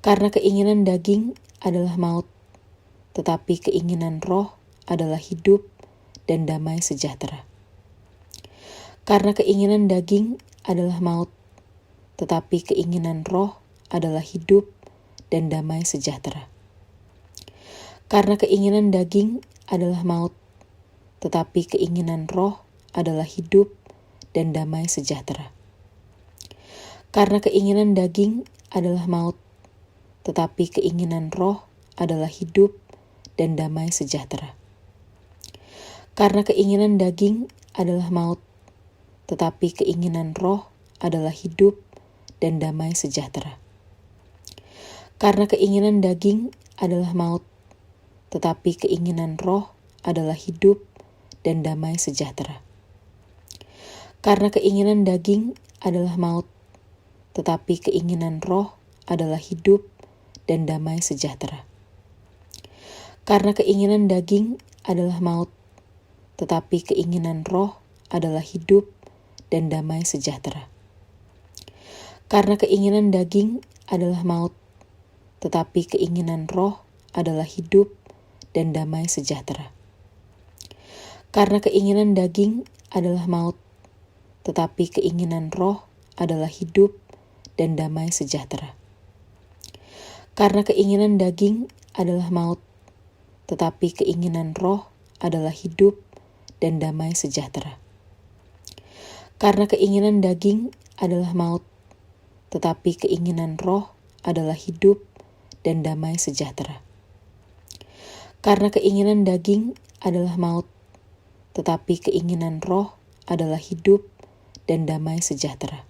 Karena keinginan daging adalah maut, tetapi keinginan roh adalah hidup dan damai sejahtera. Karena keinginan daging adalah maut, tetapi keinginan roh adalah hidup dan damai sejahtera. Karena keinginan daging adalah maut, tetapi keinginan roh adalah hidup dan damai sejahtera. Karena keinginan daging adalah maut, tetapi keinginan roh adalah hidup dan damai sejahtera. Karena keinginan daging adalah maut, tetapi keinginan roh adalah hidup dan damai sejahtera. Karena keinginan daging adalah maut, tetapi keinginan roh adalah hidup dan damai sejahtera. Karena keinginan daging adalah maut, tetapi keinginan roh adalah hidup dan damai sejahtera. Karena keinginan daging adalah maut, tetapi keinginan roh adalah hidup dan damai sejahtera. Karena keinginan daging adalah maut, tetapi keinginan roh adalah hidup dan damai sejahtera. Karena keinginan daging adalah maut, tetapi keinginan roh adalah hidup dan damai sejahtera. Karena keinginan daging adalah maut, tetapi keinginan roh adalah hidup dan damai sejahtera. Karena keinginan daging adalah maut, tetapi keinginan roh adalah hidup dan damai sejahtera. Karena keinginan daging adalah maut, tetapi keinginan roh adalah hidup dan damai sejahtera.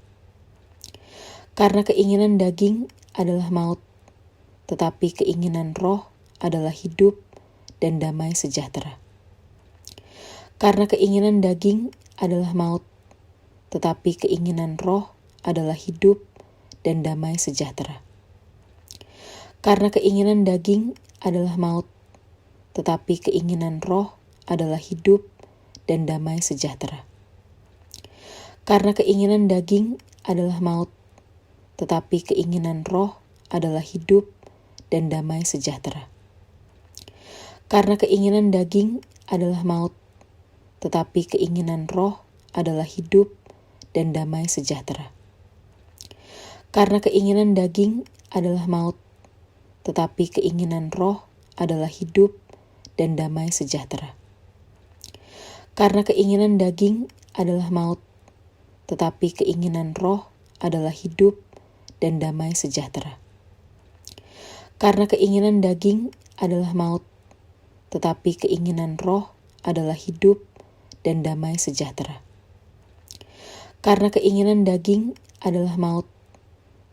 Karena keinginan daging adalah maut, tetapi keinginan roh adalah hidup dan damai sejahtera. Karena keinginan daging adalah maut, tetapi keinginan roh adalah hidup dan damai sejahtera. Karena keinginan daging adalah maut, tetapi keinginan roh adalah hidup dan damai sejahtera. Karena keinginan daging adalah maut, tetapi keinginan roh adalah hidup dan damai sejahtera. Karena keinginan daging adalah maut, tetapi keinginan roh adalah hidup dan damai sejahtera. Karena keinginan daging adalah maut, tetapi keinginan roh adalah hidup dan damai sejahtera. Karena keinginan daging adalah maut, tetapi keinginan roh adalah hidup dan damai sejahtera. Karena keinginan daging adalah maut, tetapi keinginan roh adalah hidup dan damai sejahtera. Karena keinginan daging adalah maut,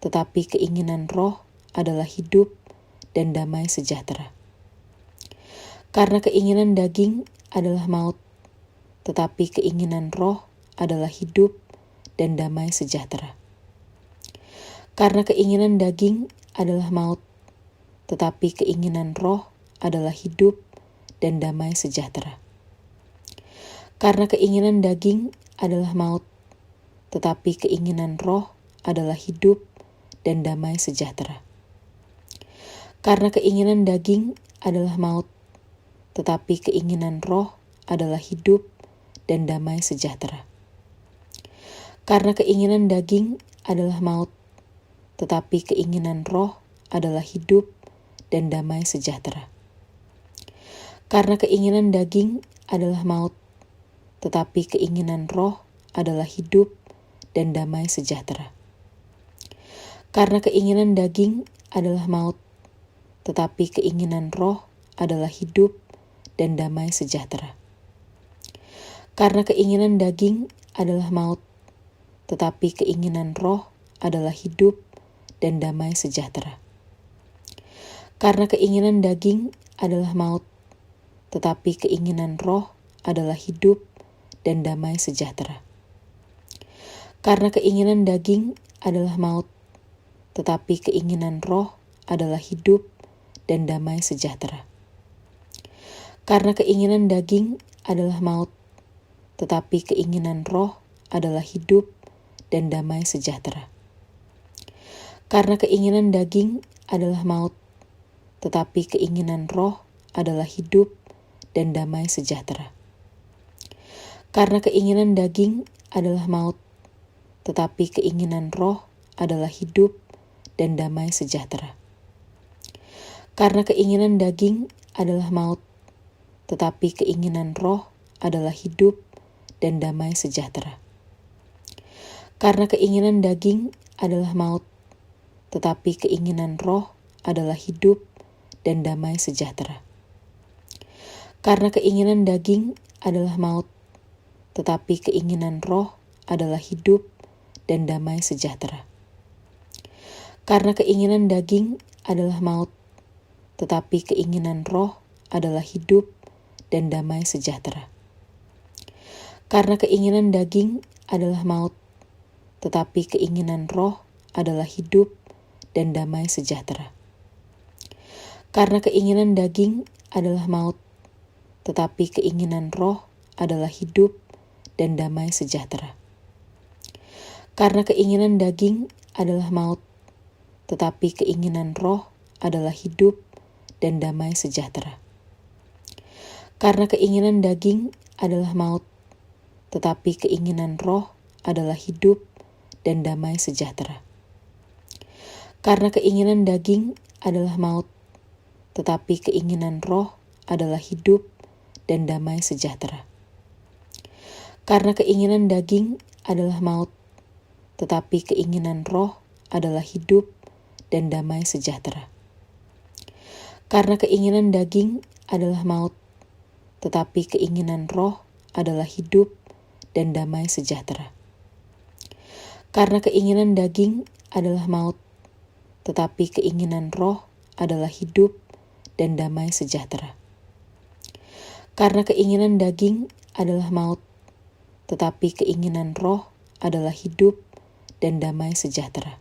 tetapi keinginan roh adalah hidup dan damai sejahtera. Karena keinginan daging adalah maut, tetapi keinginan roh adalah hidup dan damai sejahtera. Karena keinginan daging adalah maut, tetapi keinginan roh adalah hidup dan damai sejahtera. Karena keinginan daging adalah maut, tetapi keinginan roh adalah hidup dan damai sejahtera. Karena keinginan daging adalah maut, tetapi keinginan roh adalah hidup dan damai sejahtera. Karena keinginan daging adalah maut, tetapi keinginan roh adalah hidup dan damai sejahtera. Karena keinginan daging adalah maut, tetapi keinginan roh adalah hidup dan damai sejahtera. Karena keinginan daging adalah maut, tetapi keinginan roh adalah hidup dan damai sejahtera. Karena keinginan daging adalah maut, tetapi keinginan roh adalah hidup dan damai sejahtera. Karena keinginan daging adalah maut, tetapi keinginan roh adalah hidup dan damai sejahtera. Karena keinginan daging adalah maut, tetapi keinginan roh adalah hidup dan damai sejahtera. Karena keinginan daging adalah maut, tetapi keinginan roh adalah hidup dan damai sejahtera. Karena keinginan daging adalah maut, tetapi keinginan roh adalah hidup dan damai sejahtera. Karena keinginan daging adalah maut, tetapi keinginan roh adalah hidup dan damai sejahtera. Karena keinginan daging adalah maut, tetapi keinginan roh adalah hidup dan damai sejahtera. Karena keinginan daging adalah maut, tetapi keinginan roh adalah hidup dan damai sejahtera. Karena keinginan daging adalah maut, tetapi keinginan roh adalah hidup dan damai sejahtera. Karena keinginan daging adalah maut, tetapi keinginan roh adalah hidup dan damai sejahtera. Karena keinginan daging adalah maut, tetapi keinginan roh adalah hidup dan damai sejahtera. Karena keinginan daging adalah maut, tetapi keinginan roh adalah hidup dan damai sejahtera. Karena keinginan daging adalah maut, tetapi keinginan roh adalah hidup dan damai sejahtera. Karena keinginan daging adalah maut, tetapi keinginan roh adalah hidup dan damai sejahtera. Karena keinginan daging adalah maut, tetapi keinginan roh adalah hidup dan damai sejahtera. Karena keinginan daging adalah maut, tetapi keinginan roh adalah hidup dan damai sejahtera. Karena keinginan daging adalah maut, tetapi keinginan roh adalah hidup dan damai sejahtera. Karena keinginan daging adalah maut, tetapi keinginan roh adalah hidup dan damai sejahtera. Karena keinginan daging adalah maut, tetapi keinginan roh adalah hidup dan damai sejahtera.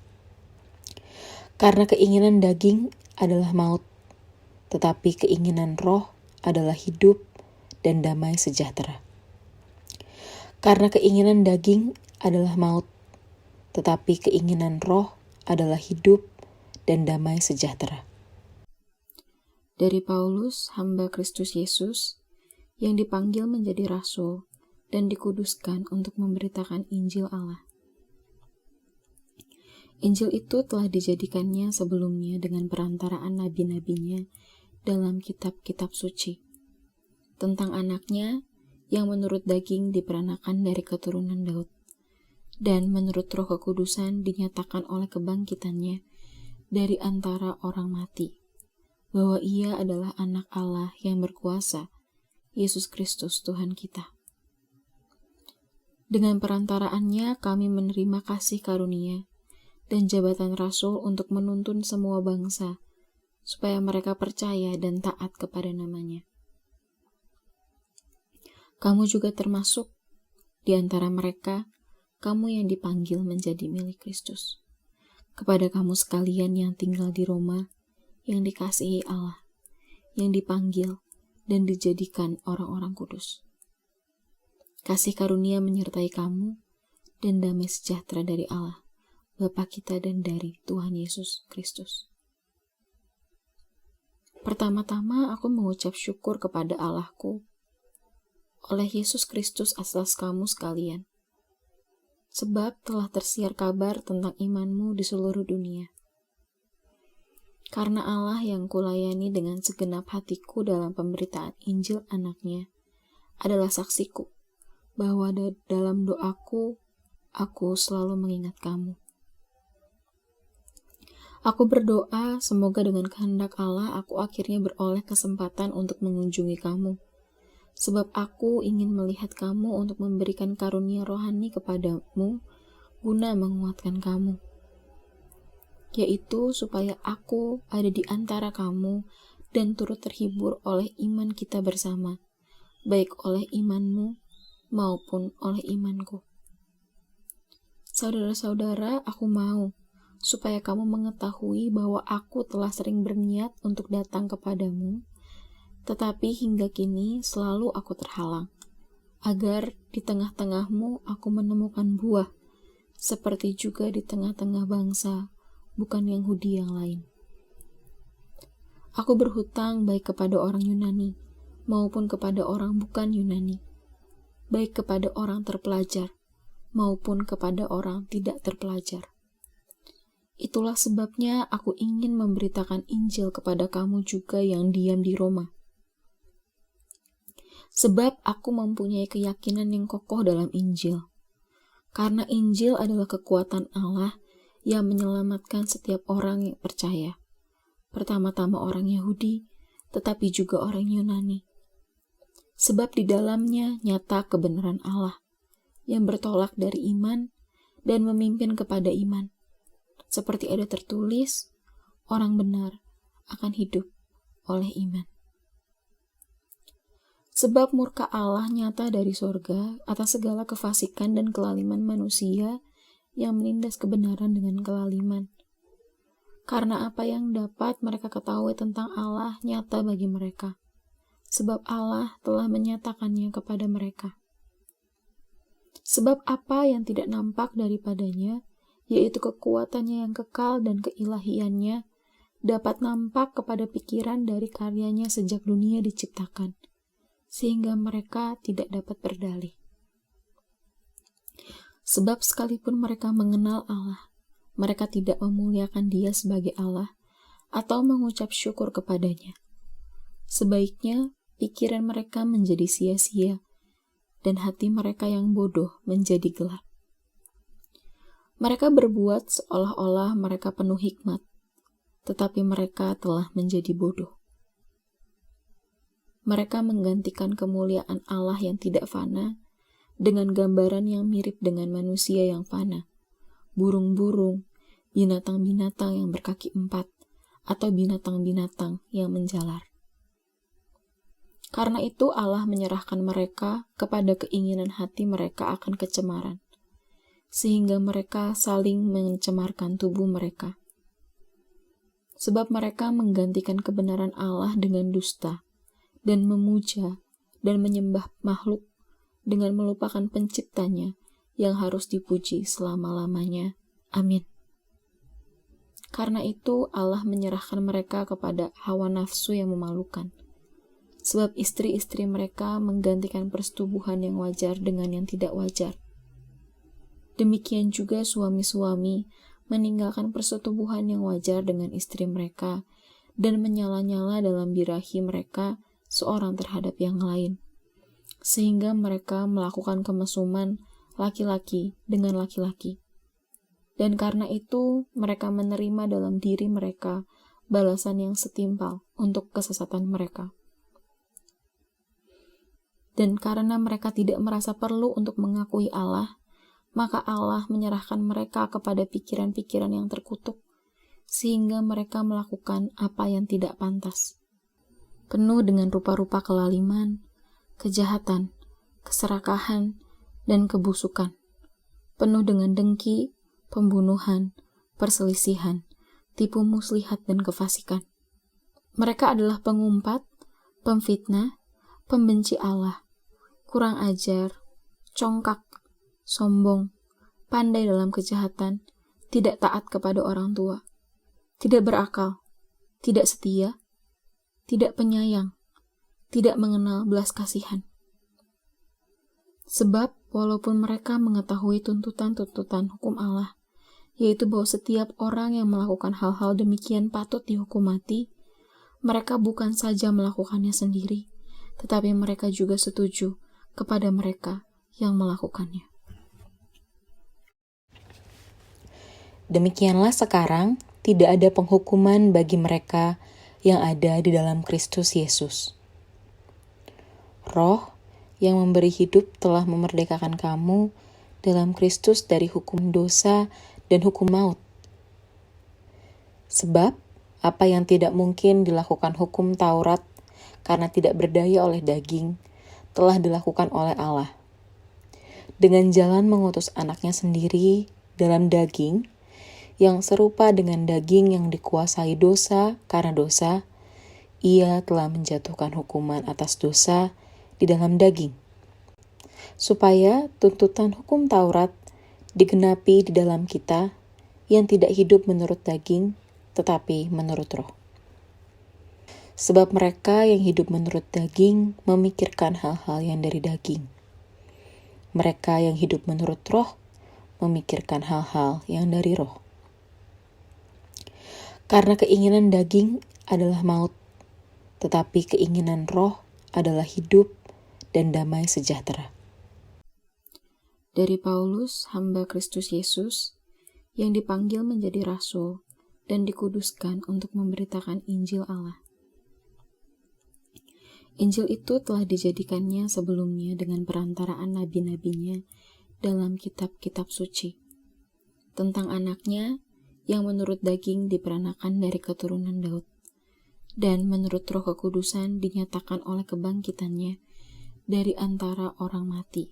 Karena keinginan daging adalah maut, tetapi keinginan roh adalah hidup dan damai sejahtera. Karena keinginan daging adalah maut, tetapi keinginan roh adalah hidup dan damai sejahtera. Dari Paulus, hamba Kristus Yesus, yang dipanggil menjadi rasul dan dikuduskan untuk memberitakan Injil Allah. Injil itu telah dijadikannya sebelumnya dengan perantaraan nabi-nabinya dalam kitab-kitab suci, tentang anaknya yang menurut daging diperanakan dari keturunan Daud, dan menurut Roh Kekudusan dinyatakan oleh kebangkitannya dari antara orang mati, bahwa ia adalah anak Allah yang berkuasa, Yesus Kristus Tuhan kita. Dengan perantaraannya kami menerima kasih karunia dan jabatan rasul untuk menuntun semua bangsa, supaya mereka percaya dan taat kepada namanya. Kamu juga termasuk di antara mereka, kamu yang dipanggil menjadi milik Kristus. Kepada kamu sekalian yang tinggal di Roma, yang dikasihi Allah, yang dipanggil dan dijadikan orang-orang kudus. Kasih karunia menyertai kamu dan damai sejahtera dari Allah, Bapa kita dan dari Tuhan Yesus Kristus. Pertama-tama aku mengucap syukur kepada Allahku oleh Yesus Kristus atas kamu sekalian, sebab telah tersiar kabar tentang imanmu di seluruh dunia. Karena Allah yang kulayani dengan segenap hatiku dalam pemberitaan Injil anaknya adalah saksiku, bahwa dalam doaku, aku selalu mengingat kamu. Aku berdoa semoga dengan kehendak Allah aku akhirnya beroleh kesempatan untuk mengunjungi kamu, sebab aku ingin melihat kamu untuk memberikan karunia rohani kepadamu guna menguatkan kamu, yaitu supaya aku ada di antara kamu dan turut terhibur oleh iman kita bersama, baik oleh imanmu maupun oleh imanku. Saudara-saudara, aku mau supaya kamu mengetahui bahwa aku telah sering berniat untuk datang kepadamu, tetapi hingga kini selalu aku terhalang, agar di tengah-tengahmu aku menemukan buah, seperti juga di tengah-tengah bangsa, bukan Yahudi yang lain. Aku berhutang baik kepada orang Yunani maupun kepada orang bukan Yunani, baik kepada orang terpelajar maupun kepada orang tidak terpelajar. Itulah sebabnya aku ingin memberitakan Injil kepada kamu juga yang diam di Roma. Sebab aku mempunyai keyakinan yang kokoh dalam Injil. Karena Injil adalah kekuatan Allah yang menyelamatkan setiap orang yang percaya. Pertama-tama orang Yahudi, tetapi juga orang Yunani. Sebab di dalamnya nyata kebenaran Allah yang bertolak dari iman dan memimpin kepada iman. Seperti ada tertulis, orang benar akan hidup oleh iman. Sebab murka Allah nyata dari sorga atas segala kefasikan dan kelaliman manusia yang menindas kebenaran dengan kelaliman. Karena apa yang dapat mereka ketahui tentang Allah nyata bagi mereka, sebab Allah telah menyatakannya kepada mereka. Sebab apa yang tidak nampak daripadanya, yaitu kekuatannya yang kekal dan keilahiannya, dapat nampak kepada pikiran dari karyanya sejak dunia diciptakan, sehingga mereka tidak dapat berdalih. Sebab sekalipun mereka mengenal Allah, mereka tidak memuliakan Dia sebagai Allah atau mengucap syukur kepadanya. Sebaiknya pikiran mereka menjadi sia-sia dan hati mereka yang bodoh menjadi gelap. Mereka berbuat seolah-olah mereka penuh hikmat, tetapi mereka telah menjadi bodoh. Mereka menggantikan kemuliaan Allah yang tidak fana dengan gambaran yang mirip dengan manusia yang fana, burung-burung, binatang-binatang yang berkaki 4, atau binatang-binatang yang menjalar. Karena itu Allah menyerahkan mereka kepada keinginan hati mereka akan kecemaran, sehingga mereka saling mencemarkan tubuh mereka. Sebab mereka menggantikan kebenaran Allah dengan dusta, dan memuja dan menyembah makhluk dengan melupakan penciptanya yang harus dipuji selama-lamanya. Amin. Karena itu Allah menyerahkan mereka kepada hawa nafsu yang memalukan. Sebab istri-istri mereka menggantikan persetubuhan yang wajar dengan yang tidak wajar. Demikian juga suami-suami meninggalkan persetubuhan yang wajar dengan istri mereka dan menyala-nyala dalam birahi mereka seorang terhadap yang lain. Sehingga mereka melakukan kemesuman laki-laki dengan laki-laki. Dan karena itu, mereka menerima dalam diri mereka balasan yang setimpal untuk kesesatan mereka. Dan karena mereka tidak merasa perlu untuk mengakui Allah, maka Allah menyerahkan mereka kepada pikiran-pikiran yang terkutuk, sehingga mereka melakukan apa yang tidak pantas. Penuh dengan rupa-rupa kelaliman, kejahatan, keserakahan, dan kebusukan. Penuh dengan dengki, pembunuhan, perselisihan, tipu muslihat, dan kefasikan. Mereka adalah pengumpat, pemfitnah, pembenci Allah, kurang ajar, congkak, sombong, pandai dalam kejahatan, tidak taat kepada orang tua, tidak berakal, tidak setia, tidak penyayang, tidak mengenal belas kasihan. Sebab walaupun mereka mengetahui tuntutan-tuntutan hukum Allah, yaitu bahwa setiap orang yang melakukan hal-hal demikian patut dihukum mati, mereka bukan saja melakukannya sendiri, tetapi mereka juga setuju kepada mereka yang melakukannya. Demikianlah sekarang tidak ada penghukuman bagi mereka yang ada di dalam Kristus Yesus. Roh yang memberi hidup telah memerdekakan kamu dalam Kristus dari hukum dosa dan hukum maut. Sebab apa yang tidak mungkin dilakukan hukum Taurat karena tidak berdaya oleh daging, telah dilakukan oleh Allah. Dengan jalan mengutus anaknya sendiri dalam daging, yang serupa dengan daging yang dikuasai dosa karena dosa, ia telah menjatuhkan hukuman atas dosa di dalam daging, supaya tuntutan hukum Taurat digenapi di dalam kita yang tidak hidup menurut daging, tetapi menurut roh. Sebab mereka yang hidup menurut daging memikirkan hal-hal yang dari daging. Mereka yang hidup menurut roh memikirkan hal-hal yang dari roh. Karena keinginan daging adalah maut, tetapi keinginan roh adalah hidup dan damai sejahtera. Dari Paulus, hamba Kristus Yesus, yang dipanggil menjadi rasul dan dikuduskan untuk memberitakan Injil Allah. Injil itu telah dijadikannya sebelumnya dengan perantaraan nabi-nabinya dalam kitab-kitab suci, tentang anaknya yang menurut daging diperanakan dari keturunan Daud, dan menurut Roh Kekudusan dinyatakan oleh kebangkitannya dari antara orang mati,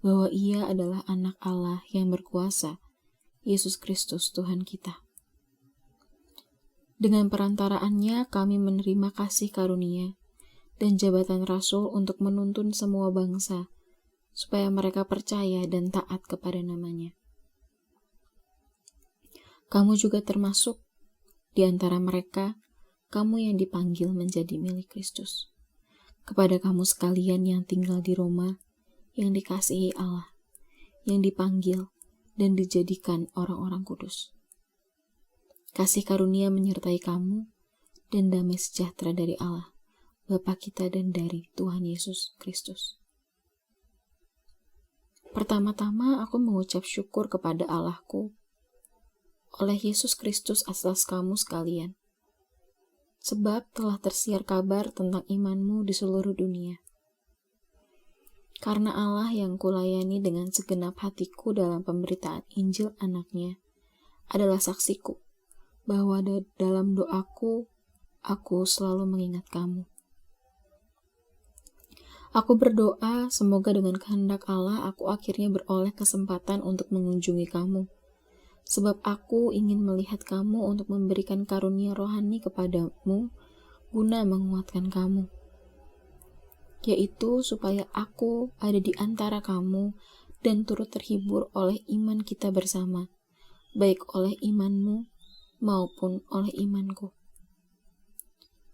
bahwa ia adalah anak Allah yang berkuasa, Yesus Kristus Tuhan kita. Dengan perantaraannya kami menerima kasih karunia dan jabatan rasul untuk menuntun semua bangsa, supaya mereka percaya dan taat kepada namanya. Kamu juga termasuk di antara mereka, kamu yang dipanggil menjadi milik Kristus. Kepada kamu sekalian yang tinggal di Roma, yang dikasihi Allah, yang dipanggil dan dijadikan orang-orang kudus. Kasih karunia menyertai kamu dan damai sejahtera dari Allah, Bapa kita dan dari Tuhan Yesus Kristus. Pertama-tama aku mengucap syukur kepada Allahku oleh Yesus Kristus atas kamu sekalian, sebab telah tersiar kabar tentang imanmu di seluruh dunia. Karena Allah yang kulayani dengan segenap hatiku dalam pemberitaan Injil anaknya adalah saksiku, bahwa dalam doaku, aku selalu mengingat kamu. Aku berdoa semoga dengan kehendak Allah aku akhirnya beroleh kesempatan untuk mengunjungi kamu, sebab aku ingin melihat kamu untuk memberikan karunia rohani kepadamu guna menguatkan kamu, yaitu supaya aku ada di antara kamu dan turut terhibur oleh iman kita bersama, baik oleh imanmu maupun oleh imanku.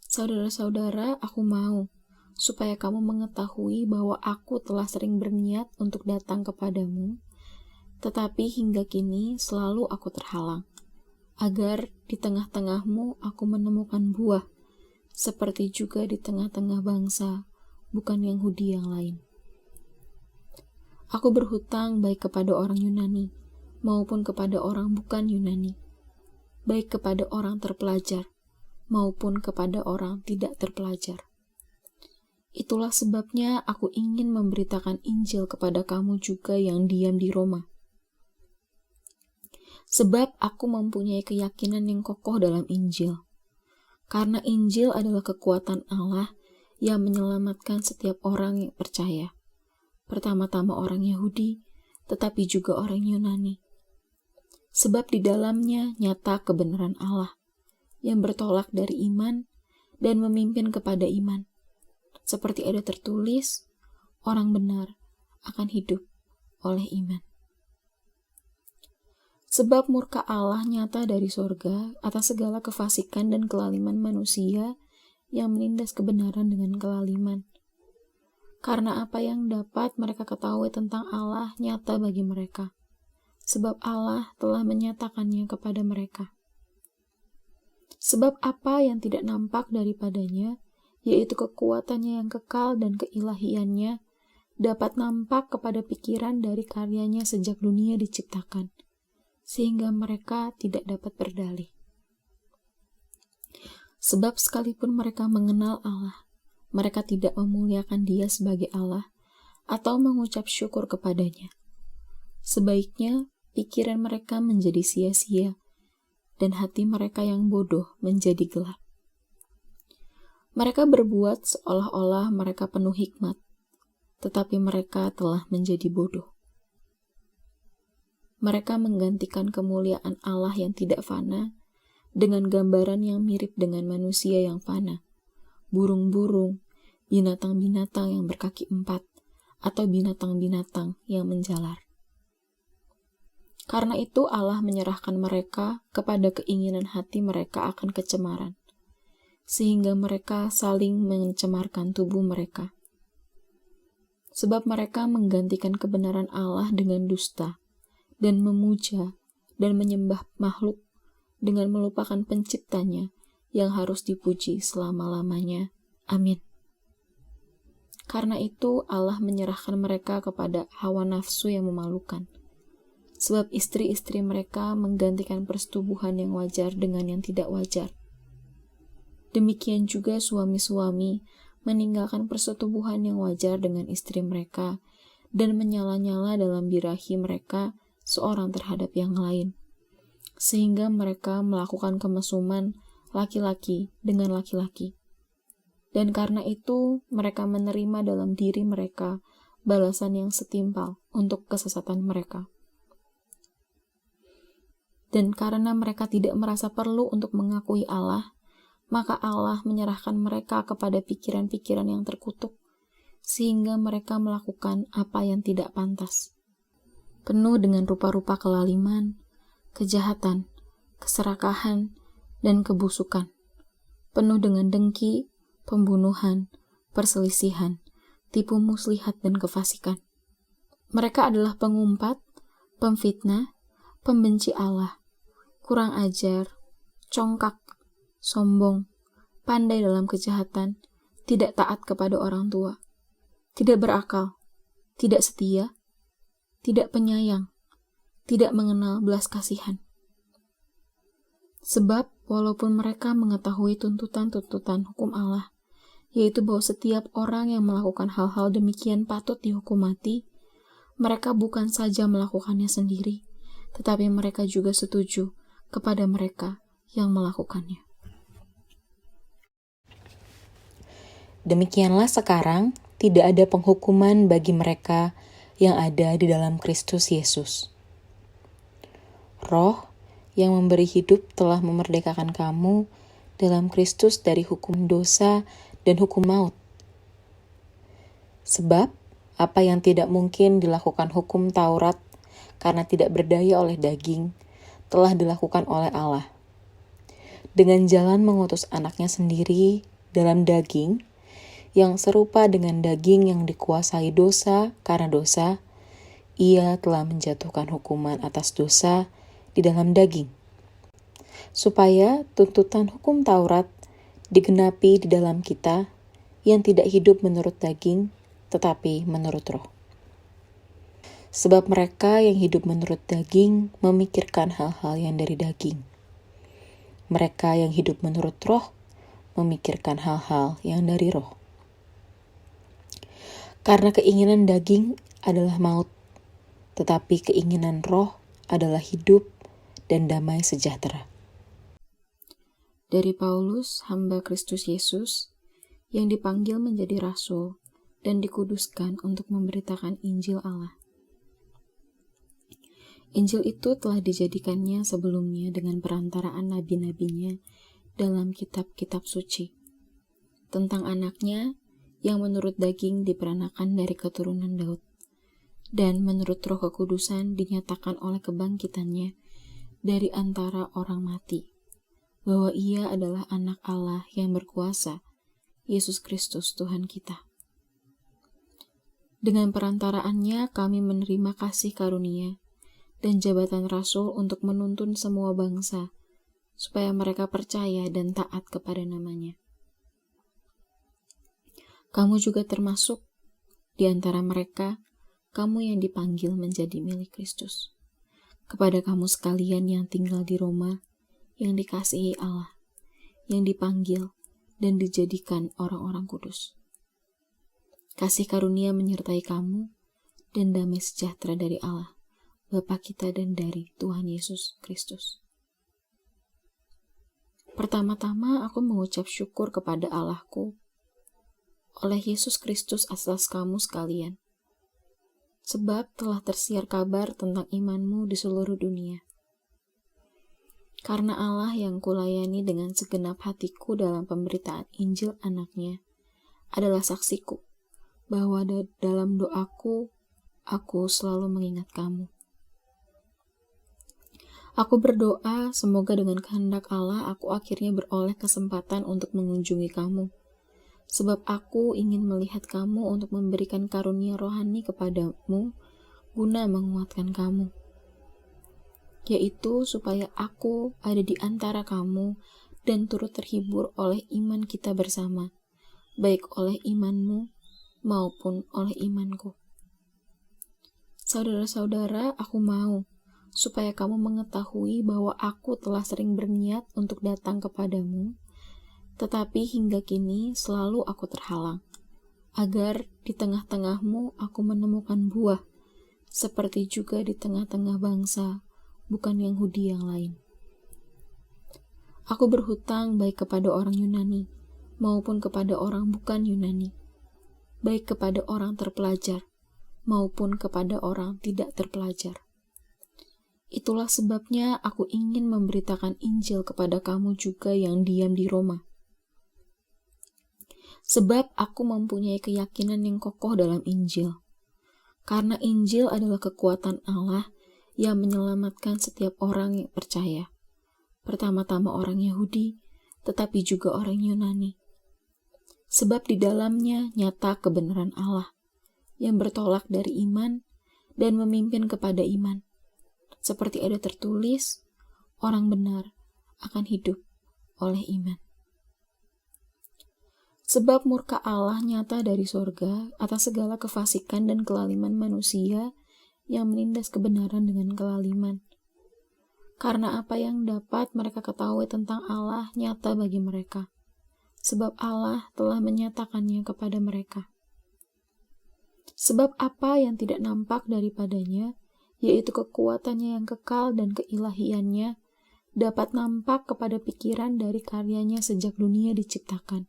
Saudara-saudara, aku mau supaya kamu mengetahui bahwa aku telah sering berniat untuk datang kepadamu, tetapi hingga kini selalu aku terhalang, agar di tengah-tengahmu aku menemukan buah, seperti juga di tengah-tengah bangsa, bukan Yahudi yang lain. Aku berhutang baik kepada orang Yunani, maupun kepada orang bukan Yunani, baik kepada orang terpelajar, maupun kepada orang tidak terpelajar. Itulah sebabnya aku ingin memberitakan Injil kepada kamu juga yang diam di Roma. Sebab aku mempunyai keyakinan yang kokoh dalam Injil. Karena Injil adalah kekuatan Allah yang menyelamatkan setiap orang yang percaya. Pertama-tama orang Yahudi, tetapi juga orang Yunani. Sebab di dalamnya nyata kebenaran Allah yang bertolak dari iman dan memimpin kepada iman. Seperti ada tertulis, orang benar akan hidup oleh iman. Sebab murka Allah nyata dari sorga atas segala kefasikan dan kelaliman manusia yang menindas kebenaran dengan kelaliman. Karena apa yang dapat mereka ketahui tentang Allah nyata bagi mereka, sebab Allah telah menyatakannya kepada mereka. Sebab apa yang tidak nampak daripadanya, yaitu kekuatannya yang kekal dan keilahiannya, dapat nampak kepada pikiran dari karyanya sejak dunia diciptakan, sehingga mereka tidak dapat berdalih. Sebab sekalipun mereka mengenal Allah, mereka tidak memuliakan Dia sebagai Allah atau mengucap syukur kepadanya. Sebaiknya pikiran mereka menjadi sia-sia dan hati mereka yang bodoh menjadi gelap. Mereka berbuat seolah-olah mereka penuh hikmat, tetapi mereka telah menjadi bodoh. Mereka menggantikan kemuliaan Allah yang tidak fana dengan gambaran yang mirip dengan manusia yang fana, burung-burung, binatang-binatang yang berkaki 4, atau binatang-binatang yang menjalar. Karena itu Allah menyerahkan mereka kepada keinginan hati mereka akan kecemaran, sehingga mereka saling mencemarkan tubuh mereka. Sebab mereka menggantikan kebenaran Allah dengan dusta, dan memuja dan menyembah makhluk dengan melupakan penciptanya yang harus dipuji selama-lamanya. Amin. Karena itu Allah menyerahkan mereka kepada hawa nafsu yang memalukan. Sebab istri-istri mereka menggantikan persetubuhan yang wajar dengan yang tidak wajar. Demikian juga suami-suami meninggalkan persetubuhan yang wajar dengan istri mereka dan menyala-nyala dalam birahi mereka seorang terhadap yang lain, sehingga mereka melakukan kemesuman laki-laki dengan laki-laki. Dan karena itu mereka menerima dalam diri mereka balasan yang setimpal untuk kesesatan mereka. Dan karena mereka tidak merasa perlu untuk mengakui Allah, maka Allah menyerahkan mereka kepada pikiran-pikiran yang terkutuk, sehingga mereka melakukan apa yang tidak pantas. Penuh dengan rupa-rupa kelaliman, kejahatan, keserakahan, dan kebusukan. Penuh dengan dengki, pembunuhan, perselisihan, tipu muslihat, dan kefasikan. Mereka adalah pengumpat, pemfitnah, pembenci Allah, kurang ajar, congkak, sombong, pandai dalam kejahatan, tidak taat kepada orang tua, tidak berakal, tidak setia, tidak penyayang, tidak mengenal belas kasihan. Sebab walaupun mereka mengetahui tuntutan-tuntutan hukum Allah, yaitu bahwa setiap orang yang melakukan hal-hal demikian patut dihukum mati, mereka bukan saja melakukannya sendiri, tetapi mereka juga setuju kepada mereka yang melakukannya. Demikianlah sekarang tidak ada penghukuman bagi mereka yang ada di dalam Kristus Yesus. Roh yang memberi hidup telah memerdekakan kamu dalam Kristus dari hukum dosa dan hukum maut. Sebab apa yang tidak mungkin dilakukan hukum Taurat karena tidak berdaya oleh daging, telah dilakukan oleh Allah. Dengan jalan mengutus anaknya sendiri dalam daging, yang serupa dengan daging yang dikuasai dosa karena dosa, ia telah menjatuhkan hukuman atas dosa di dalam daging, supaya tuntutan hukum Taurat digenapi di dalam kita yang tidak hidup menurut daging, tetapi menurut roh. Sebab mereka yang hidup menurut daging memikirkan hal-hal yang dari daging. Mereka yang hidup menurut roh memikirkan hal-hal yang dari roh. Karena keinginan daging adalah maut, tetapi keinginan roh adalah hidup dan damai sejahtera. Dari Paulus, hamba Kristus Yesus, yang dipanggil menjadi rasul dan dikuduskan untuk memberitakan Injil Allah. Injil itu telah dijadikannya sebelumnya dengan perantaraan nabi-nabinya dalam kitab-kitab suci, tentang anaknya yang menurut daging diperanakan dari keturunan Daud, dan menurut Roh Kekudusan dinyatakan oleh kebangkitannya dari antara orang mati, bahwa ia adalah anak Allah yang berkuasa, Yesus Kristus Tuhan kita. Dengan perantaraannya kami menerima kasih karunia dan jabatan rasul untuk menuntun semua bangsa, supaya mereka percaya dan taat kepada namanya. Kamu juga termasuk di antara mereka, kamu yang dipanggil menjadi milik Kristus. Kepada kamu sekalian yang tinggal di Roma, yang dikasihi Allah, yang dipanggil dan dijadikan orang-orang kudus. Kasih karunia menyertai kamu dan damai sejahtera dari Allah, Bapa kita dan dari Tuhan Yesus Kristus. Pertama-tama aku mengucap syukur kepada Allahku oleh Yesus Kristus atas kamu sekalian, sebab telah tersiar kabar tentang imanmu di seluruh dunia. Karena Allah yang kulayani dengan segenap hatiku dalam pemberitaan Injil anaknya adalah saksiku, bahwa dalam doaku, aku selalu mengingat kamu. Aku berdoa semoga dengan kehendak Allah aku akhirnya beroleh kesempatan untuk mengunjungi kamu. Sebab aku ingin melihat kamu untuk memberikan karunia rohani kepadamu guna menguatkan kamu. Yaitu supaya aku ada di antara kamu dan turut terhibur oleh iman kita bersama, baik oleh imanmu maupun oleh imanku. Saudara-saudara, aku mau supaya kamu mengetahui bahwa aku telah sering berniat untuk datang kepadamu, tetapi hingga kini selalu aku terhalang, agar di tengah-tengahmu aku menemukan buah, seperti juga di tengah-tengah bangsa, bukan Yahudi yang lain. Aku berhutang baik kepada orang Yunani, maupun kepada orang bukan Yunani, baik kepada orang terpelajar, maupun kepada orang tidak terpelajar. Itulah sebabnya aku ingin memberitakan Injil kepada kamu juga yang diam di Roma. Sebab aku mempunyai keyakinan yang kokoh dalam Injil. Karena Injil adalah kekuatan Allah yang menyelamatkan setiap orang yang percaya. Pertama-tama orang Yahudi, tetapi juga orang Yunani. Sebab di dalamnya nyata kebenaran Allah yang bertolak dari iman dan memimpin kepada iman. Seperti ada tertulis, orang benar akan hidup oleh iman. Sebab murka Allah nyata dari sorga atas segala kefasikan dan kelaliman manusia yang menindas kebenaran dengan kelaliman. Karena apa yang dapat mereka ketahui tentang Allah nyata bagi mereka. Sebab Allah telah menyatakannya kepada mereka. Sebab apa yang tidak nampak daripadanya, yaitu kekuatannya yang kekal dan keilahiannya, dapat nampak kepada pikiran dari karyanya sejak dunia diciptakan,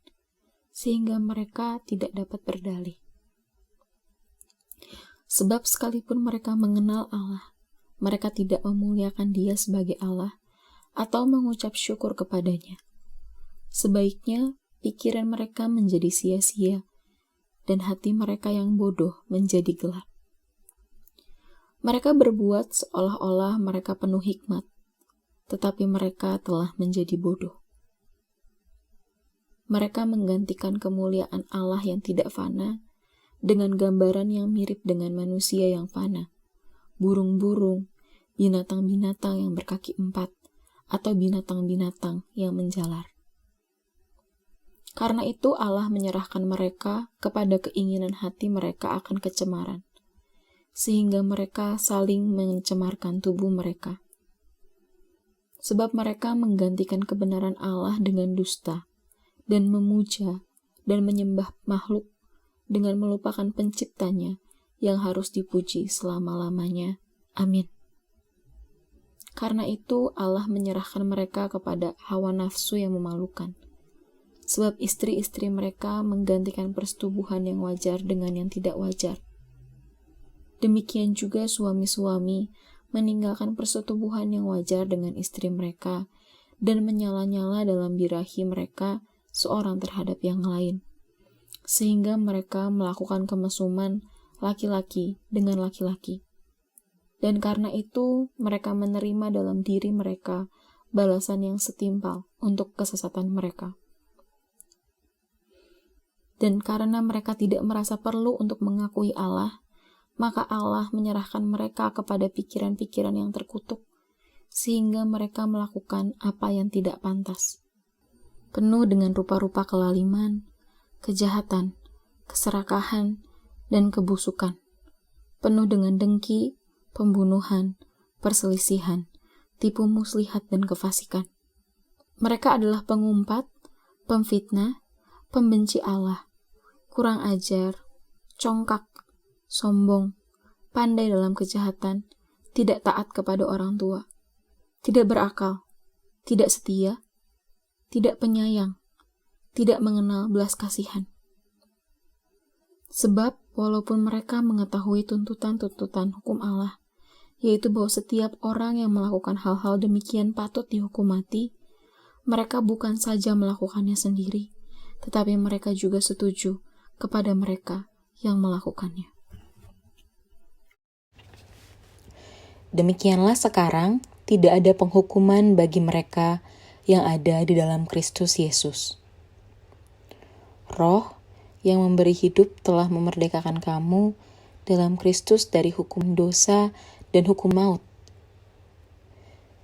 sehingga mereka tidak dapat berdalih. Sebab sekalipun mereka mengenal Allah, mereka tidak memuliakan Dia sebagai Allah atau mengucap syukur kepadanya. Sebaiknya pikiran mereka menjadi sia-sia, dan hati mereka yang bodoh menjadi gelap. Mereka berbuat seolah-olah mereka penuh hikmat, tetapi mereka telah menjadi bodoh. Mereka menggantikan kemuliaan Allah yang tidak fana dengan gambaran yang mirip dengan manusia yang fana, burung-burung, binatang-binatang yang berkaki 4, atau binatang-binatang yang menjalar. Karena itu Allah menyerahkan mereka kepada keinginan hati mereka akan kecemaran, sehingga mereka saling mencemarkan tubuh mereka. Sebab mereka menggantikan kebenaran Allah dengan dusta, dan memuja dan menyembah makhluk dengan melupakan penciptanya yang harus dipuji selama-lamanya. Amin. Karena itu Allah menyerahkan mereka kepada hawa nafsu yang memalukan. Sebab istri-istri mereka menggantikan persetubuhan yang wajar dengan yang tidak wajar. Demikian juga suami-suami meninggalkan persetubuhan yang wajar dengan istri mereka dan menyala-nyala dalam birahi mereka seorang terhadap yang lain, sehingga mereka melakukan kemesuman laki-laki dengan laki-laki. Dan karena itu mereka menerima dalam diri mereka balasan yang setimpal untuk kesesatan mereka. Dan karena mereka tidak merasa perlu untuk mengakui Allah, maka Allah menyerahkan mereka kepada pikiran-pikiran yang terkutuk, sehingga mereka melakukan apa yang tidak pantas. Penuh dengan rupa-rupa kelaliman, kejahatan, keserakahan, dan kebusukan. Penuh dengan dengki, pembunuhan, perselisihan, tipu muslihat, dan kefasikan. Mereka adalah pengumpat, pemfitnah, pembenci Allah, kurang ajar, congkak, sombong, pandai dalam kejahatan, tidak taat kepada orang tua, tidak berakal, tidak setia, tidak penyayang, tidak mengenal belas kasihan. Sebab walaupun mereka mengetahui tuntutan-tuntutan hukum Allah, yaitu bahwa setiap orang yang melakukan hal-hal demikian patut dihukum mati, mereka bukan saja melakukannya sendiri, tetapi mereka juga setuju kepada mereka yang melakukannya. Demikianlah sekarang tidak ada penghukuman bagi mereka yang ada di dalam Kristus Yesus. Roh yang memberi hidup telah memerdekakan kamu dalam Kristus dari hukum dosa dan hukum maut.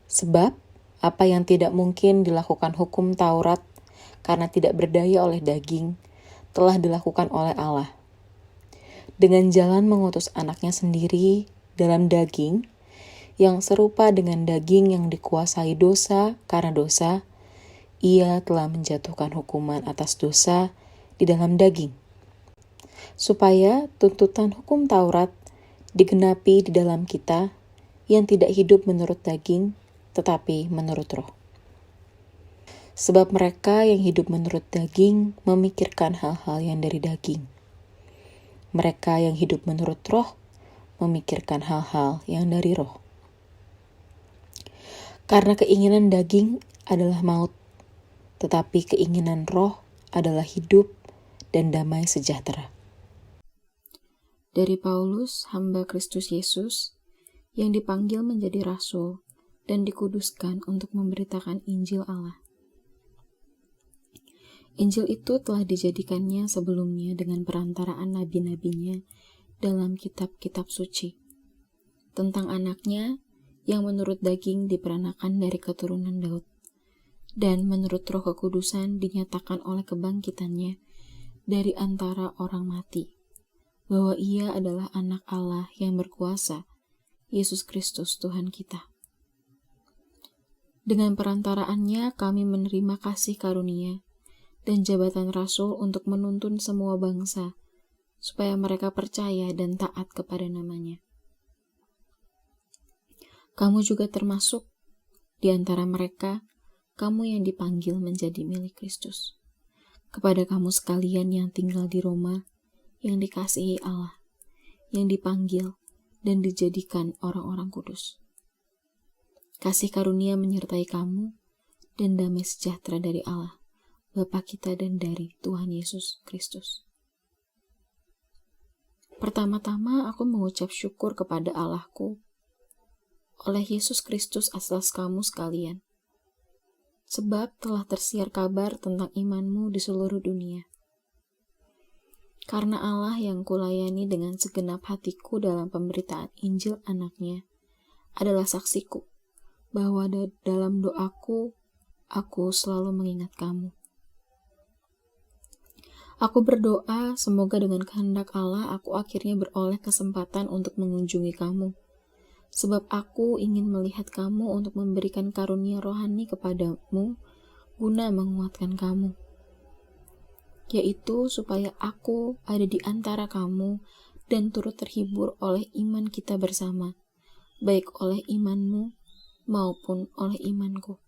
Sebab apa yang tidak mungkin dilakukan hukum Taurat karena tidak berdaya oleh daging, telah dilakukan oleh Allah. Dengan jalan mengutus anaknya sendiri dalam daging, yang serupa dengan daging yang dikuasai dosa karena dosa, ia telah menjatuhkan hukuman atas dosa di dalam daging, supaya tuntutan hukum Taurat digenapi di dalam kita yang tidak hidup menurut daging, tetapi menurut roh. Sebab mereka yang hidup menurut daging memikirkan hal-hal yang dari daging. Mereka yang hidup menurut roh memikirkan hal-hal yang dari roh. Karena keinginan daging adalah maut, tetapi keinginan roh adalah hidup dan damai sejahtera. Dari Paulus, hamba Kristus Yesus, yang dipanggil menjadi rasul dan dikuduskan untuk memberitakan Injil Allah. Injil itu telah dijadikannya sebelumnya dengan perantaraan nabi-nabinya dalam kitab-kitab suci, tentang anaknya yang menurut daging diperanakan dari keturunan Daud, dan menurut roh kekudusan dinyatakan oleh kebangkitannya dari antara orang mati, bahwa ia adalah anak Allah yang berkuasa, Yesus Kristus Tuhan kita. Dengan perantaraannya kami menerima kasih karunia dan jabatan rasul untuk menuntun semua bangsa, supaya mereka percaya dan taat kepada namanya. Kamu juga termasuk di antara mereka, kamu yang dipanggil menjadi milik Kristus. Kepada kamu sekalian yang tinggal di Roma, yang dikasihi Allah, yang dipanggil dan dijadikan orang-orang kudus. Kasih karunia menyertai kamu dan damai sejahtera dari Allah, Bapa kita dan dari Tuhan Yesus Kristus. Pertama-tama aku mengucap syukur kepada Allahku oleh Yesus Kristus atas kamu sekalian, sebab telah tersiar kabar tentang imanmu di seluruh dunia. Karena Allah yang kulayani dengan segenap hatiku dalam pemberitaan Injil anaknya adalah saksiku, bahwa dalam doaku, aku selalu mengingat kamu. Aku berdoa semoga dengan kehendak Allah aku akhirnya beroleh kesempatan untuk mengunjungi kamu, sebab aku ingin melihat kamu untuk memberikan karunia rohani kepadamu guna menguatkan kamu, yaitu supaya aku ada di antara kamu dan turut terhibur oleh iman kita bersama, baik oleh imanmu maupun oleh imanku.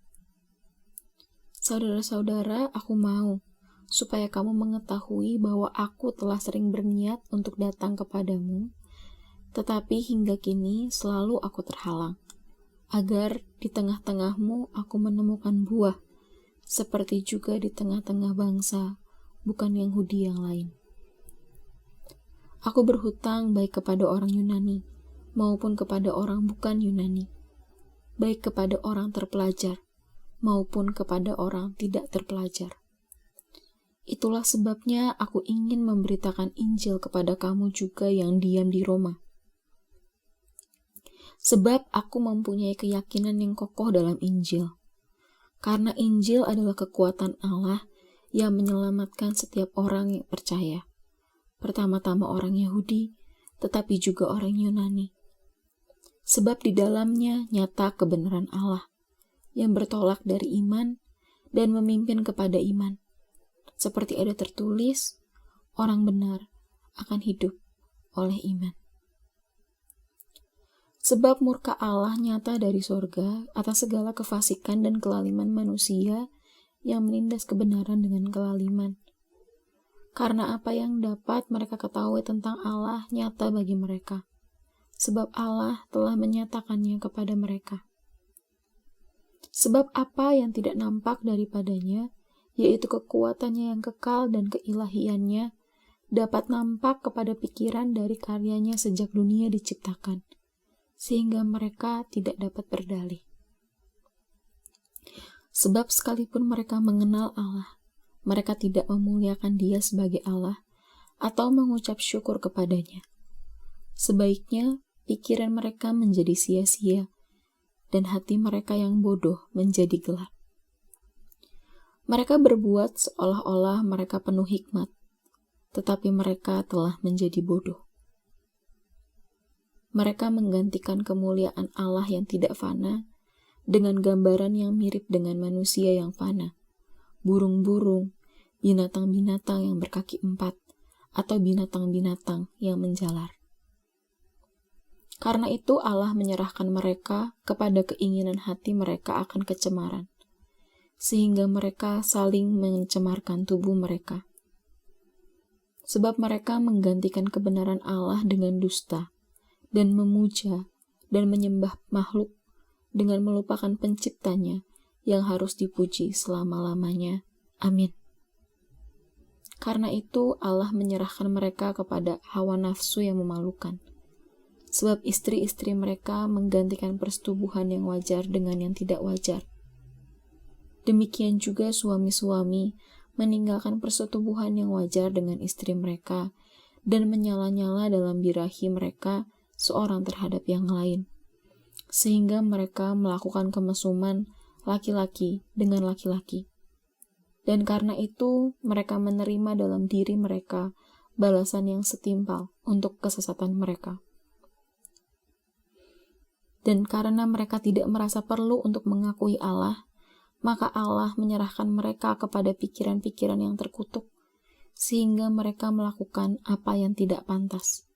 Saudara-saudara, aku mau supaya kamu mengetahui bahwa aku telah sering berniat untuk datang kepadamu, tetapi hingga kini selalu aku terhalang, agar di tengah-tengahmu aku menemukan buah, seperti juga di tengah-tengah bangsa, bukan Yahudi yang lain. Aku berhutang baik kepada orang Yunani, maupun kepada orang bukan Yunani, baik kepada orang terpelajar, maupun kepada orang tidak terpelajar. Itulah sebabnya aku ingin memberitakan Injil kepada kamu juga yang diam di Roma. Sebab aku mempunyai keyakinan yang kokoh dalam Injil. Karena Injil adalah kekuatan Allah yang menyelamatkan setiap orang yang percaya. Pertama-tama orang Yahudi, tetapi juga orang Yunani. Sebab di dalamnya nyata kebenaran Allah, yang bertolak dari iman dan memimpin kepada iman. Seperti ada tertulis, orang benar akan hidup oleh iman. Sebab murka Allah nyata dari sorga atas segala kefasikan dan kelaliman manusia yang menindas kebenaran dengan kelaliman. Karena apa yang dapat mereka ketahui tentang Allah nyata bagi mereka, sebab Allah telah menyatakannya kepada mereka. Sebab apa yang tidak nampak daripadanya, yaitu kekuatannya yang kekal dan keilahiannya, dapat nampak kepada pikiran dari karyanya sejak dunia diciptakan, sehingga mereka tidak dapat berdalih. Sebab sekalipun mereka mengenal Allah, mereka tidak memuliakan Dia sebagai Allah atau mengucap syukur kepadanya. Sebaiknya pikiran mereka menjadi sia-sia dan hati mereka yang bodoh menjadi gelap. Mereka berbuat seolah-olah mereka penuh hikmat, tetapi mereka telah menjadi bodoh. Mereka menggantikan kemuliaan Allah yang tidak fana dengan gambaran yang mirip dengan manusia yang fana, burung-burung, binatang-binatang yang berkaki 4, atau binatang-binatang yang menjalar. Karena itu Allah menyerahkan mereka kepada keinginan hati mereka akan kecemaran, sehingga mereka saling mencemarkan tubuh mereka. Sebab mereka menggantikan kebenaran Allah dengan dusta, dan memuja dan menyembah makhluk dengan melupakan penciptanya yang harus dipuji selama-lamanya. Amin. Karena itu Allah menyerahkan mereka kepada hawa nafsu yang memalukan. Sebab istri-istri mereka menggantikan persetubuhan yang wajar dengan yang tidak wajar. Demikian juga suami-suami meninggalkan persetubuhan yang wajar dengan istri mereka dan menyala-nyala dalam birahi mereka seorang terhadap yang lain, sehingga mereka melakukan kemesuman laki-laki dengan laki-laki. Dan karena itu mereka menerima dalam diri mereka balasan yang setimpal untuk kesesatan mereka. Dan karena mereka tidak merasa perlu untuk mengakui Allah, maka Allah menyerahkan mereka kepada pikiran-pikiran yang terkutuk, sehingga mereka melakukan apa yang tidak pantas.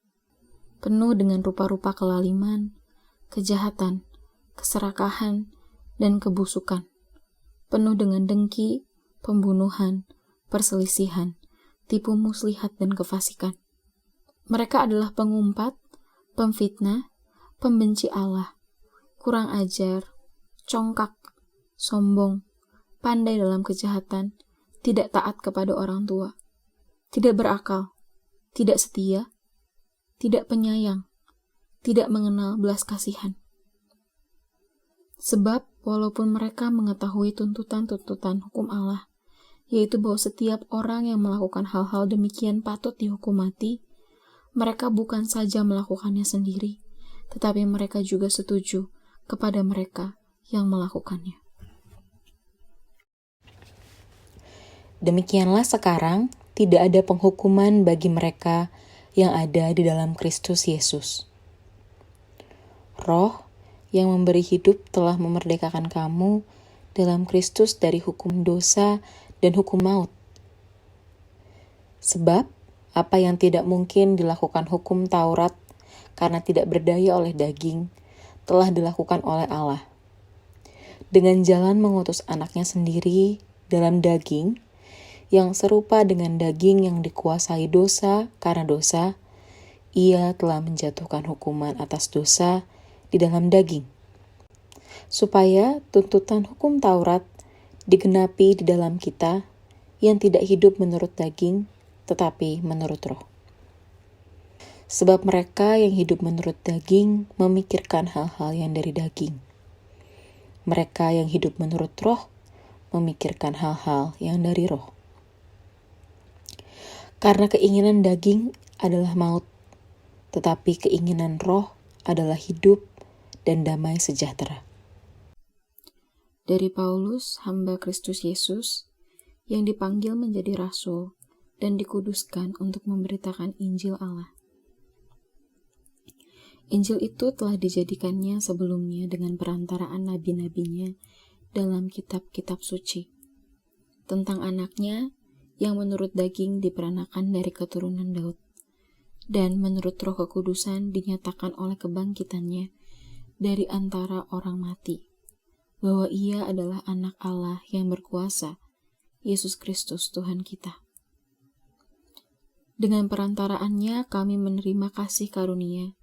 Penuh dengan rupa-rupa kelaliman, kejahatan, keserakahan, dan kebusukan. Penuh dengan dengki, pembunuhan, perselisihan, tipu muslihat, dan kefasikan. Mereka adalah pengumpat, pemfitnah, pembenci Allah, kurang ajar, congkak, sombong, pandai dalam kejahatan, tidak taat kepada orang tua, tidak berakal, tidak setia, tidak penyayang, tidak mengenal belas kasihan. Sebab walaupun mereka mengetahui tuntutan-tuntutan hukum Allah, yaitu bahwa setiap orang yang melakukan hal-hal demikian patut dihukum mati, mereka bukan saja melakukannya sendiri, tetapi mereka juga setuju kepada mereka yang melakukannya. Demikianlah sekarang tidak ada penghukuman bagi mereka yang ada di dalam Kristus Yesus. Roh yang memberi hidup telah memerdekakan kamu dalam Kristus dari hukum dosa dan hukum maut. Sebab apa yang tidak mungkin dilakukan hukum Taurat karena tidak berdaya oleh daging, telah dilakukan oleh Allah. Dengan jalan mengutus anaknya sendiri dalam daging, yang serupa dengan daging yang dikuasai dosa karena dosa, ia telah menjatuhkan hukuman atas dosa di dalam daging, supaya tuntutan hukum Taurat digenapi di dalam kita yang tidak hidup menurut daging, tetapi menurut roh. Sebab mereka yang hidup menurut daging memikirkan hal-hal yang dari daging. Mereka yang hidup menurut roh memikirkan hal-hal yang dari roh. Karena keinginan daging adalah maut, tetapi keinginan roh adalah hidup dan damai sejahtera. Dari Paulus, hamba Kristus Yesus, yang dipanggil menjadi rasul dan dikuduskan untuk memberitakan Injil Allah. Injil itu telah dijadikannya sebelumnya dengan perantaraan nabi-nabinya dalam kitab-kitab suci, tentang anaknya yang menurut daging diperanakan dari keturunan Daud, dan menurut roh kekudusan dinyatakan oleh kebangkitannya dari antara orang mati, bahwa ia adalah anak Allah yang berkuasa, Yesus Kristus Tuhan kita. Dengan perantaraannya kami menerima kasih karunia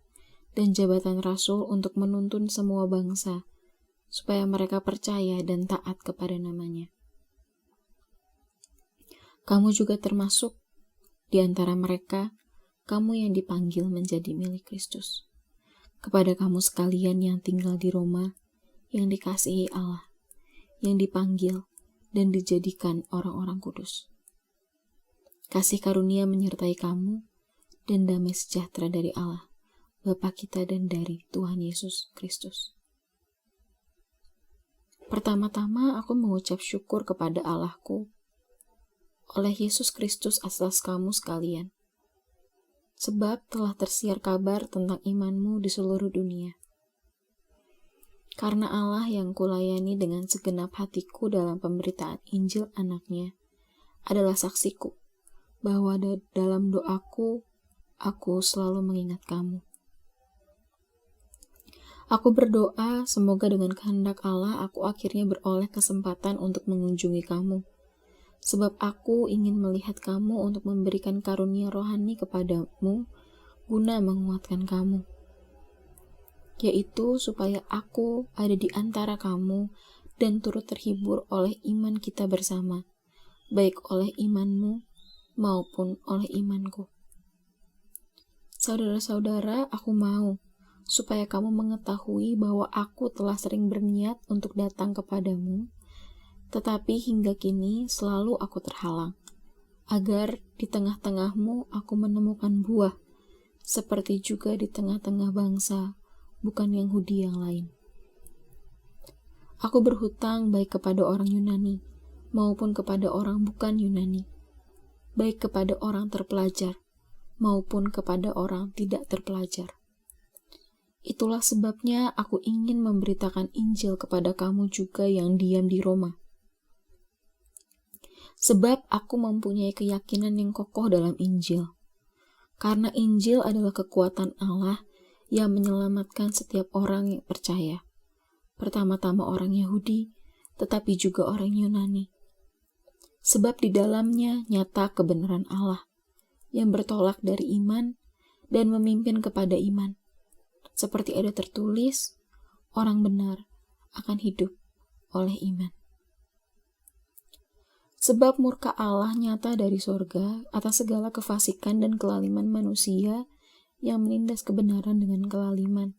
dan jabatan rasul untuk menuntun semua bangsa, supaya mereka percaya dan taat kepada namanya. Kamu juga termasuk di antara mereka, kamu yang dipanggil menjadi milik Kristus. Kepada kamu sekalian yang tinggal di Roma, yang dikasihi Allah, yang dipanggil dan dijadikan orang-orang kudus. Kasih karunia menyertai kamu dan damai sejahtera dari Allah, Bapa kita dan dari Tuhan Yesus Kristus. Pertama-tama aku mengucap syukur kepada Allahku oleh Yesus Kristus atas kamu sekalian, sebab telah tersiar kabar tentang imanmu di seluruh dunia. Karena Allah yang kulayani dengan segenap hatiku dalam pemberitaan Injil anaknya adalah saksiku, bahwa dalam doaku, aku selalu mengingat kamu. Aku berdoa semoga dengan kehendak Allah aku akhirnya beroleh kesempatan untuk mengunjungi kamu, sebab aku ingin melihat kamu untuk memberikan karunia rohani kepadamu guna menguatkan kamu, yaitu supaya aku ada di antara kamu dan turut terhibur oleh iman kita bersama, baik oleh imanmu maupun oleh imanku. Saudara-saudara, aku mau supaya kamu mengetahui bahwa aku telah sering berniat untuk datang kepadamu, tetapi hingga kini selalu aku terhalang, agar di tengah-tengahmu aku menemukan buah, seperti juga di tengah-tengah bangsa, bukan Yahudi yang lain. Aku berhutang baik kepada orang Yunani, maupun kepada orang bukan Yunani, baik kepada orang terpelajar, maupun kepada orang tidak terpelajar. Itulah sebabnya aku ingin memberitakan Injil kepada kamu juga yang diam di Roma. Sebab aku mempunyai keyakinan yang kokoh dalam Injil. Karena Injil adalah kekuatan Allah yang menyelamatkan setiap orang yang percaya. Pertama-tama orang Yahudi, tetapi juga orang Yunani. Sebab di dalamnya nyata kebenaran Allah yang bertolak dari iman dan memimpin kepada iman. Seperti ada tertulis, orang benar akan hidup oleh iman. Sebab murka Allah nyata dari sorga atas segala kefasikan dan kelaliman manusia yang menindas kebenaran dengan kelaliman.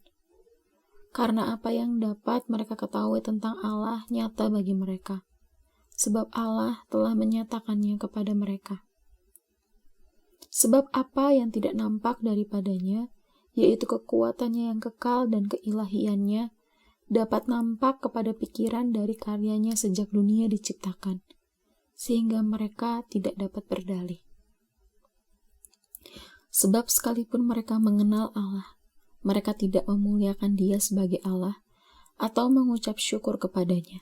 Karena apa yang dapat mereka ketahui tentang Allah nyata bagi mereka, sebab Allah telah menyatakannya kepada mereka. Sebab apa yang tidak nampak daripadanya, yaitu kekuatannya yang kekal dan keilahiannya, dapat nampak kepada pikiran dari karyanya sejak dunia diciptakan, sehingga mereka tidak dapat berdalih. Sebab sekalipun mereka mengenal Allah, mereka tidak memuliakan Dia sebagai Allah atau mengucap syukur kepadanya.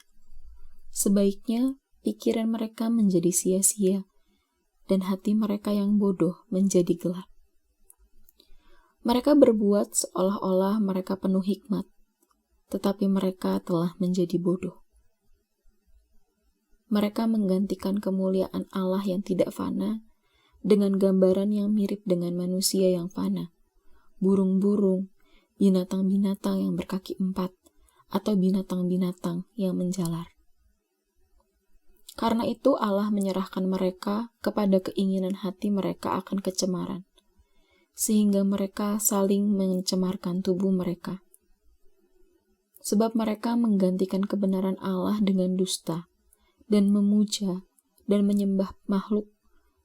Sebaiknya pikiran mereka menjadi sia-sia dan hati mereka yang bodoh menjadi gelap. Mereka berbuat seolah-olah mereka penuh hikmat, tetapi mereka telah menjadi bodoh. Mereka menggantikan kemuliaan Allah yang tidak fana dengan gambaran yang mirip dengan manusia yang fana, burung-burung, binatang-binatang yang berkaki 4, atau binatang-binatang yang menjalar. Karena itu Allah menyerahkan mereka kepada keinginan hati mereka akan kecemaran, sehingga mereka saling mencemarkan tubuh mereka. Sebab mereka menggantikan kebenaran Allah dengan dusta, dan memuja dan menyembah makhluk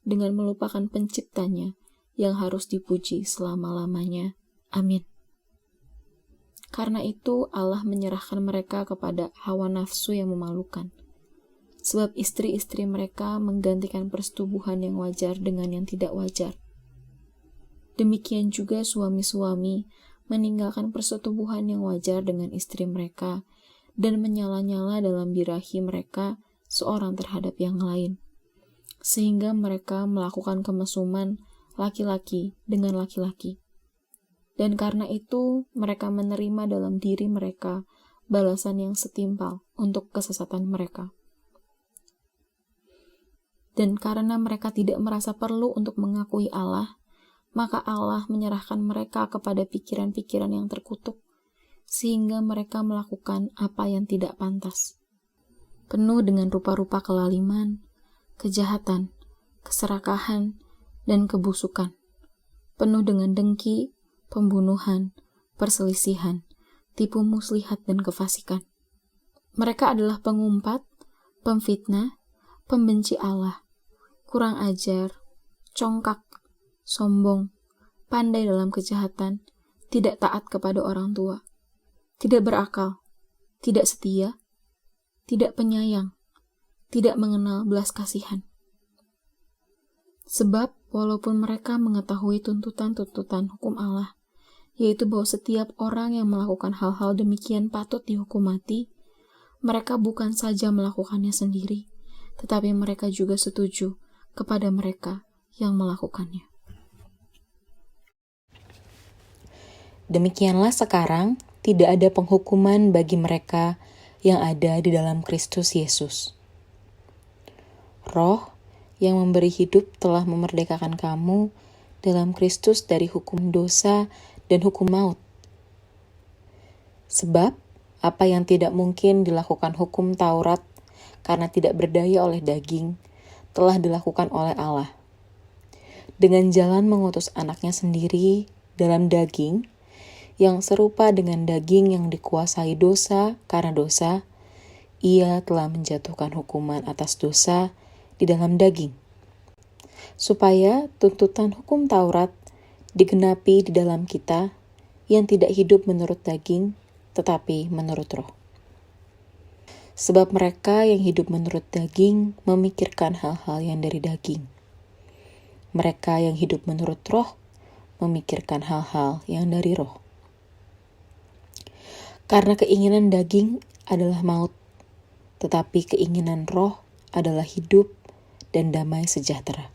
dengan melupakan penciptanya yang harus dipuji selama-lamanya. Amin. Karena itu Allah menyerahkan mereka kepada hawa nafsu yang memalukan. Sebab istri-istri mereka menggantikan persetubuhan yang wajar dengan yang tidak wajar. Demikian juga suami-suami meninggalkan persetubuhan yang wajar dengan istri mereka dan menyala-nyala dalam birahi mereka seorang terhadap yang lain, sehingga mereka melakukan kemesuman laki-laki dengan laki-laki. Dan karena itu mereka menerima dalam diri mereka balasan yang setimpal untuk kesesatan mereka. Dan karena mereka tidak merasa perlu untuk mengakui Allah, maka Allah menyerahkan mereka kepada pikiran-pikiran yang terkutuk, sehingga mereka melakukan apa yang tidak pantas. Penuh dengan rupa-rupa kelaliman, kejahatan, keserakahan, dan kebusukan. Penuh dengan dengki, pembunuhan, perselisihan, tipu muslihat, dan kefasikan. Mereka adalah pengumpat, pemfitnah, pembenci Allah, kurang ajar, congkak, sombong, pandai dalam kejahatan, tidak taat kepada orang tua, tidak berakal, tidak setia, tidak penyayang, tidak mengenal belas kasihan. Sebab walaupun mereka mengetahui tuntutan-tuntutan hukum Allah, yaitu bahwa setiap orang yang melakukan hal-hal demikian patut dihukum mati, mereka bukan saja melakukannya sendiri, tetapi mereka juga setuju kepada mereka yang melakukannya. Demikianlah sekarang tidak ada penghukuman bagi mereka yang ada di dalam Kristus Yesus. Roh yang memberi hidup telah memerdekakan kamu dalam Kristus dari hukum dosa dan hukum maut. Sebab apa yang tidak mungkin dilakukan hukum Taurat karena tidak berdaya oleh daging, telah dilakukan oleh Allah. Dengan jalan mengutus anaknya sendiri dalam daging, yang serupa dengan daging yang dikuasai dosa karena dosa, ia telah menjatuhkan hukuman atas dosa di dalam daging, supaya tuntutan hukum Taurat digenapi di dalam kita yang tidak hidup menurut daging, tetapi menurut roh. Sebab mereka yang hidup menurut daging memikirkan hal-hal yang dari daging. Mereka yang hidup menurut roh memikirkan hal-hal yang dari roh. Karena keinginan daging adalah maut, tetapi keinginan roh adalah hidup dan damai sejahtera.